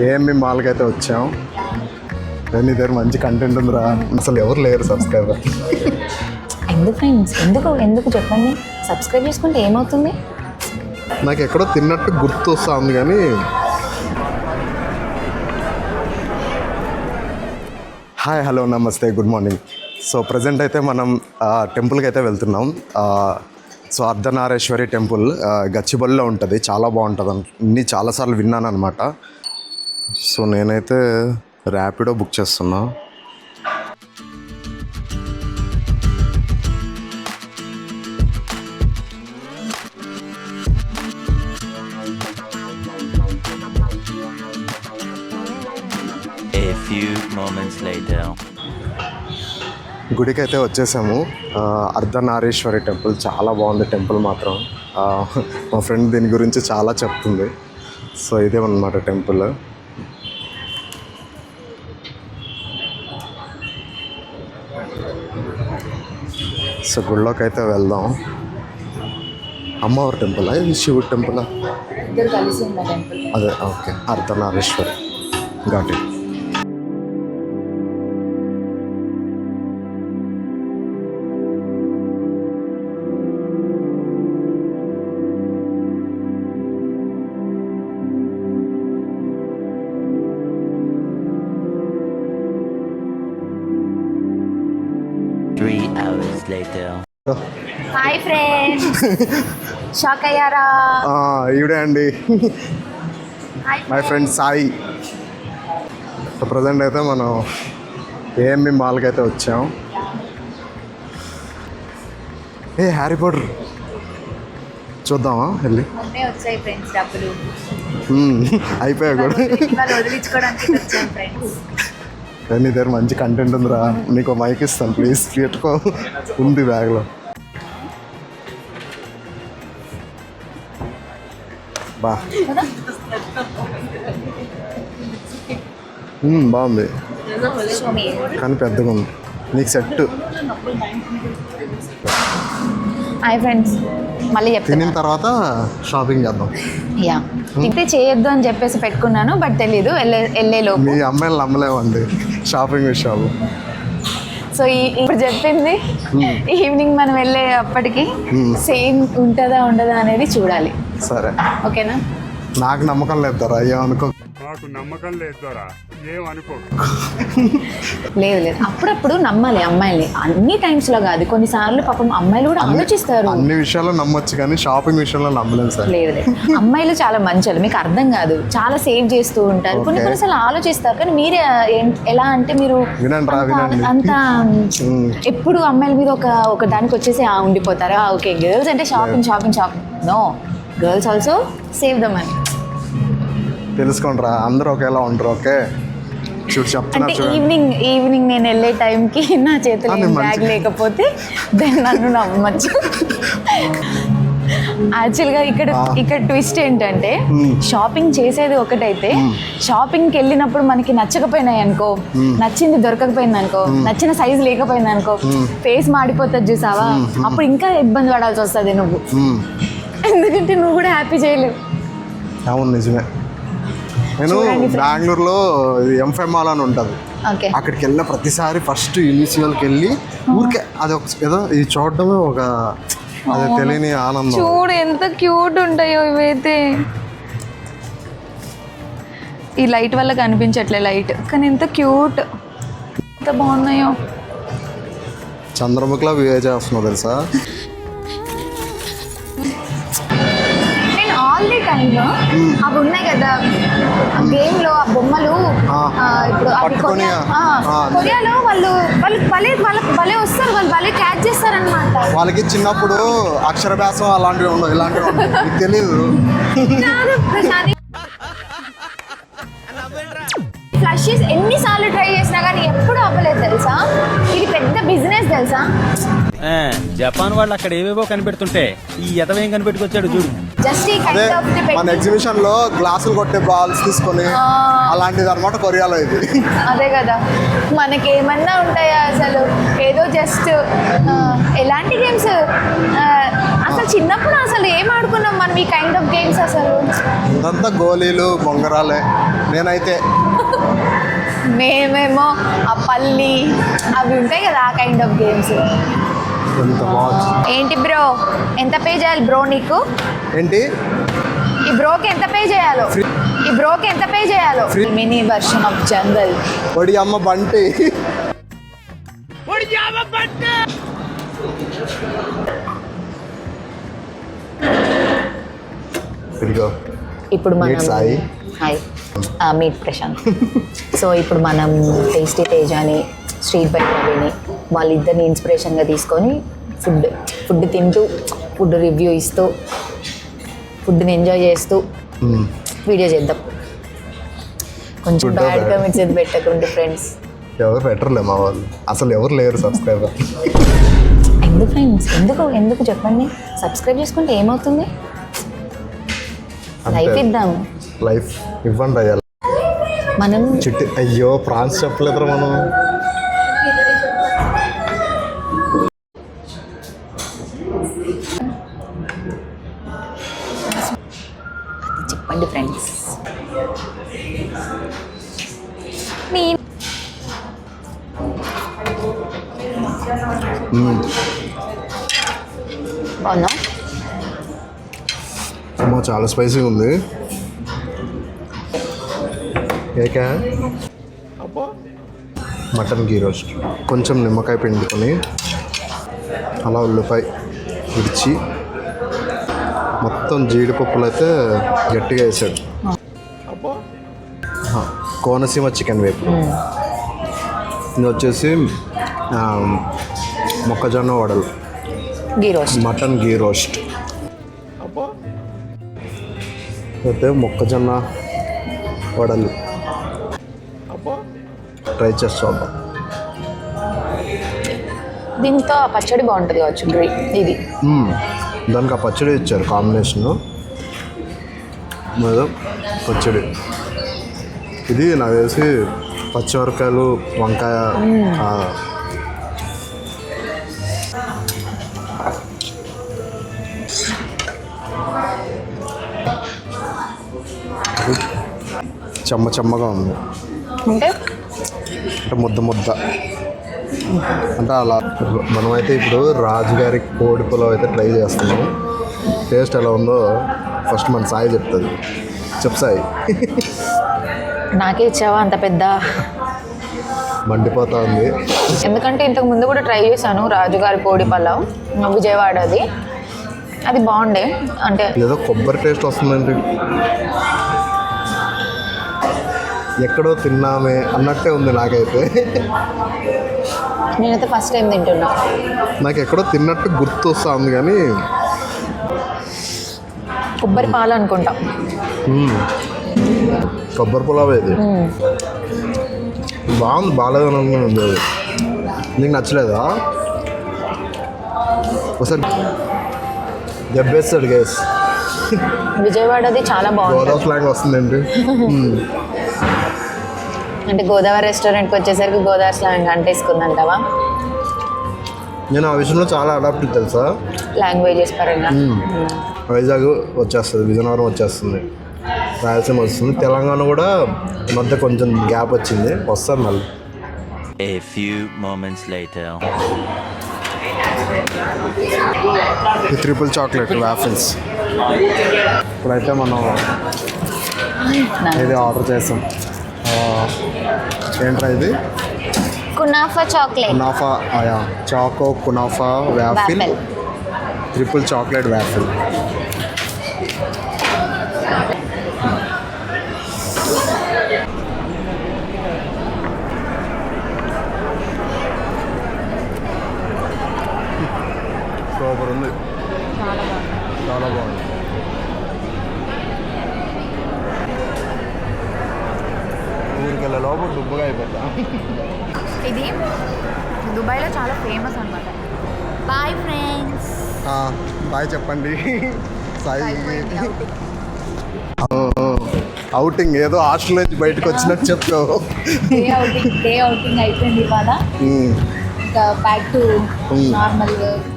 AMB మాల్కి అయితే వచ్చాం. నీ దగ్గర మంచి కంటెంట్ ఉందిరా. అసలు ఎవరు లేరు సబ్స్క్రైబర్. ఎందుకు ఫ్రెండ్స్, ఎందుకు చెప్పండి. సబ్స్క్రైబ్ చేసుకుంటే ఏమవుతుంది? నాకు ఎక్కడో తిన్నట్టు గుర్తు వస్తూ ఉంది కానీ. హాయ్, హలో, నమస్తే, గుడ్ మార్నింగ్. సో ప్రజెంట్ అయితే మనం టెంపుల్కి అయితే వెళ్తున్నాం. సో అర్ధనారీశ్వరి టెంపుల్ గచ్చిబౌలిలో ఉంటుంది. చాలా బాగుంటుంది అని చాలాసార్లు విన్నాను అనమాట. సో నేనైతే ర్యాపిడో బుక్ చేస్తున్నా. A few moments later. గుడికి అయితే వచ్చేసాము. అర్ధనారీశ్వరి టెంపుల్ చాలా బాగుంది. టెంపుల్ మాత్రం మా ఫ్రెండ్ దీని గురించి చాలా చెప్తుంది. So ఇదేమన్నమాట temple. సో గుళ్ళోకి అయితే వెళ్దాం. అమ్మవారి టెంపులా, ఇది శివుడి టెంపులా? అదే, ఓకే, అర్ధనారీశ్వరి ఘాటి. హాయ్ ఫ్రెండ్స్, షాక్ అయ్యారా? ఈవిడే అండి, my friend Sai. So present అయితే మనం ఏఎంబి మాల్కి అయితే వచ్చాం. హ్యారీ పాటర్ చూద్దామా వెళ్ళి? వచ్చాయి ఫ్రెండ్స్ డబ్బులు. అయిపోయా కూడా. వదిలించుకోవడానికి వచ్చాం ఫ్రెండ్స్. నీ దగ్గర మంచి కంటెంట్ ఉందిరా. నీకు మైక్ ఇస్తాను, ప్లీజ్ పెట్టుకో. ఉంది బ్యాగ్లో. బా బాగుంది కానీ పెద్దగా ఉంది. నీకు సెట్. హాయ్ ఫ్రెండ్స్, మళ్ళీ చెప్తాను. తినిన తర్వాత షాపింగ్ చేద్దాం. యా, అయితే చేయొద్దు అని చెప్పేసి పెట్టుకున్నాను, బట్ తెలీదు వెళ్ళేలో. మీ అమ్మాయిలు నమ్మలేమండి షాపింగ్ విషయాలు. సో ఇప్పుడు చెప్పింది ఈవినింగ్ మనం వెళ్ళే అప్పటికి సేమ్ ఉంటుందా ఉండదా అనేది చూడాలి. సరే, ఓకేనా? నాకు నమ్మకం లేదు దొరా, ఏమనుకో. నాకు నమ్మకం లేదు దొరా, ఏమనుకో. లేదు, అప్పుడప్పుడు నమ్మాలి అమ్మాయిని. అన్ని టైమ్స్ లో కాదు, కొన్నిసార్లు పాపం అమ్మాయిలు కూడా ఆలోచిస్తారు. అన్ని విషయాల్లో నమ్మొచ్చు కానీ షాపింగ్ విషయంలో నమ్మలేదు సార్. లేదు, అమ్మాయిలు చాలా మంచి, మీకు అర్థం కాదు, చాలా సేవ్ చేస్తూ ఉంటారు. కొన్నిసార్లు ఆలోచిస్తారు, కానీ మీరే ఎలా అంటే మీరు అంత ఎప్పుడు అమ్మాయిల మీద ఒక దానికి వచ్చేసి ఉండిపోతారా? ఓకే, గర్ల్స్ అంటే shopping. No, girls also save the money. తెలుసుకోండి రా, అందరూ ఒకేలా ఉండరు. ఓకే, చూడు చెప్తున్నా. అంటే ఈవినింగ్ నేను వెళ్ళే టైంకి నా చేతిలో బ్యాగ్ లేకపోతే దెన్ నన్ను నమ్మచ్చు. యాక్చువల్గా ఇక్కడ ట్విస్ట్ ఏంటంటే, షాపింగ్ చేసేది ఒకటైతే, షాపింగ్కి వెళ్ళినప్పుడు మనకి నచ్చకపోయినాయి అనుకో, నచ్చింది దొరకకపోయింది అనుకో, నచ్చిన సైజు లేకపోయింది అనుకో, ఫేస్ మాడిపోతుంది చూసావా, అప్పుడు ఇంకా ఇబ్బంది పడాల్సి వస్తుంది నువ్వు. ఎందుకంటే నువ్వు కూడా హ్యాపీ చేయలేవు. అవును, నిజమే. నేను బెంగళూరులో M5 మాల్ అని ఉంటుంది. అక్కడికి వెళ్ళిన ప్రతిసారి ఫస్ట్ ఇనిషియల్కి వెళ్ళి ఊరికే అది ఏదో ఇది చూడడమే ఒక అది తెలియని ఆనందం. చూడు ఎంత క్యూట్ ఉంటాయో ఇవైతే. ఈ లైట్ వల్ల కనిపించట్లే లైట్, కానీ ఎంత క్యూట్, ఎంత బాగున్నాయో. చంద్రముఖిలా బిహేవ్ చేస్తున్నావు తెలుసా. ఆల్రెడీ టైంలో అవి ఉన్నాయి కదా గేమ్ లో, ఆ బొమ్మలు. ఇప్పుడు కొరియాలో వాళ్ళకి భలే వస్తారు, వాళ్ళు భలే క్యాచ్ చేస్తారనమాట. వాళ్ళకి చిన్నప్పుడు అక్షరాభ్యాసం అలాంటివి ఉండవు, ఇలాంటివి ఉండవు, తెలీదు. ఫ్లషెస్ ఎన్నిసార్లు ట్రై చేసినా కానీ ఎప్పుడు అవ్వలేదు తెలుసా. ఇది పెద్ద బిజినెస్ తెలుసా. జపాన్ వాళ్ళు అక్కడ ఏవేవో కనిపెడుతుంటే ఈ ఎతవేం కనిపెట్టుకొచ్చాడు చూడు. జస్ట్ ఈ అదే కైండ్ ఆఫ్ మన ఎగ్జిబిషన్లో గ్లాసులు కొట్టే బాల్స్ తీసుకొని అలాంటిది అనమాట కొరియాలో ఇది. అదే కదా, మనకి ఏమన్నా ఉంటాయా అసలు? ఏదో జస్ట్ ఎలాంటి గేమ్స్ అసలు చిన్నప్పుడు అసలు ఏం ఆడుకున్నాం మనం ఈ కైండ్ ఆఫ్ గేమ్స్ అసలు? ఇదంతా గోళీలు బొంగరాలే. నేనైతే మేమేమో ఆ పల్లి అవి ఉంటాయి కదా, ఆ కైండ్ ఆఫ్ గేమ్స్. ఎంత బాగుంది. ఏంటి బ్రో, ఎంత పే చేయాలి బ్రో నీకు? ఏంటి ఈ బ్రోకి ఎంత పే చేయాలో? ఈ బ్రోకి ఎంత పే చేయాలో? Mini version of jungle. ఒడి అమ్మ బంటి. ఇదిగో ఇప్పుడు మీట్ మనం Sai. Hi, meet Prashant. So ఇప్పుడు మనం టేస్టీ తేజాని, స్ట్రీట్ బై రవిని వాళ్ళిద్దరిని ఇన్స్పిరేషన్గా తీసుకొని ఫుడ్ తింటూ, ఫుడ్ రివ్యూ ఇస్తూ, ఫుడ్ని ఎంజాయ్ చేస్తూ వీడియో చేద్దాం. కొంచెం Food బ్యాడ్ bad. కమెంట్స్ ఇది పెట్టకండి ఫ్రెండ్స్. ఎవరు పెట్టరులే మా వాళ్ళు, అసలు ఎవరు లేరు సబ్స్క్రైబర్. ఎందుకు ఫ్రెండ్స్, ఎందుకు చెప్పండి? సబ్స్క్రైబ్ చేసుకుంటే ఏమవుతుంది? లైఫ్ ఇద్దాం. లైఫ్ ఇవ్వండి అయ్యా. మనం చిట్టి అయ్యో ప్రాన్స్ చెప్పలేదురా మనం. చెప్పండి ఫ్రెండ్స్. బాగున్నా? అమ్మా చాలా స్పైసీగా ఉంది. ఏకా మటన్ గీ రోస్ట్, కొంచెం నిమ్మకాయ పిండుకొని అలా ఉల్లిపాయ విడిచి మొత్తం జీడిపప్పులు అయితే గట్టిగా వేసాడు. కోనసీమ చికెన్ వేపు. ఇది వచ్చేసి మొక్కజొన్న వడలు, గీ రోస్ట్. మటన్ గీ రోస్ట్. అయితే మొక్కజొన్న వడలు ట్రై చేస్తాం. దీంతో ఆ పచ్చడి బాగుంటుంది కావచ్చు. ఇది దానికి ఆ పచ్చడి ఇచ్చారు కాంబినేషను. ఏదో పచ్చడి ఇది నాకు తెలిసి పచ్చిమిరపకాయలు, వంకాయ. చెమ్మగా ఉంది అంటే అంటే ముద్ద అంటే అలా. మనమైతే ఇప్పుడు రాజుగారి కోడి పులావ్ అయితే ట్రై చేస్తున్నాం. టేస్ట్ ఎలా ఉందో ఫస్ట్ మన సాయి చెప్తుంది. చెప్పు సాయి. నాకే ఇచ్చావా అంత పెద్ద? మండిపోతా ఉంది. ఎందుకంటే ఇంతకు ముందు కూడా ట్రై చేశాను రాజుగారి కోడి పలావ్, విజయవాడది. అది బాగుండే. అంటే ఏదో కొబ్బరి టేస్ట్ వస్తుందండి. ఎక్కడో తిన్నామే అన్నట్టే ఉంది నాకైతే. నేనైతే ఫస్ట్ టైం తింటున్నా. నాకు ఎక్కడో తిన్నట్టు గుర్తు వస్తుంది కానీ కొబ్బరి పాలు అనుకుంటా. కొబ్బరి పులావ్ ఇది బాగుంది. బాగాలేదని ఉంది అది. నీకు నచ్చలేదా? ఒకసారి దెబ్బేస్తాడు గేస్. విజయవాడది చాలా బాగుంది. గోదావరి ఫ్లాగ్ వస్తుందండి. అంటే గోదావరి రెస్టారెంట్కి వచ్చేసరికి గోదావరి స్లాంగ్ అంటేసుకుందంటావా? నేను ఆ విషయంలో చాలా అడాప్ట్ తెలుసా. లాంగ్వేజెస్ పరంగా వైజాగ్ వచ్చేస్తుంది, విజయనగరం వచ్చేస్తుంది, రాయలసీమ వస్తుంది, తెలంగాణ కూడా మధ్య కొంచెం గ్యాప్ వచ్చింది, వస్తుంది మళ్ళీ. A few moments later. ఈ ట్రిపుల్ చాక్లెట్ వాఫిల్స్ ఇప్పుడైతే మనం ఇది ఆర్డర్ చేసాం. ఏంట్రా ఇది? Kunafa chocolate. Kunafa choco kunafa waffle, triple chocolate waffle. Super ఉంది, చాలా బాగుంది. ఊరికి వెళ్ళే లోపల దుబ్బగా అయిపోతా. ఇది దుబాయ్లో చాలా ఫేమస్ అనమాట. Boy friends. బాయ్ చెప్పండి. అవుటింగ్ ఏదో హాస్టల్ నుంచి బయటకు వచ్చినట్టు చెప్పావు. డే అవుటింగ్ అయిపోయింది ఇవాళ. ఇంకా బ్యాక్ టు నార్మల్ వర్క్.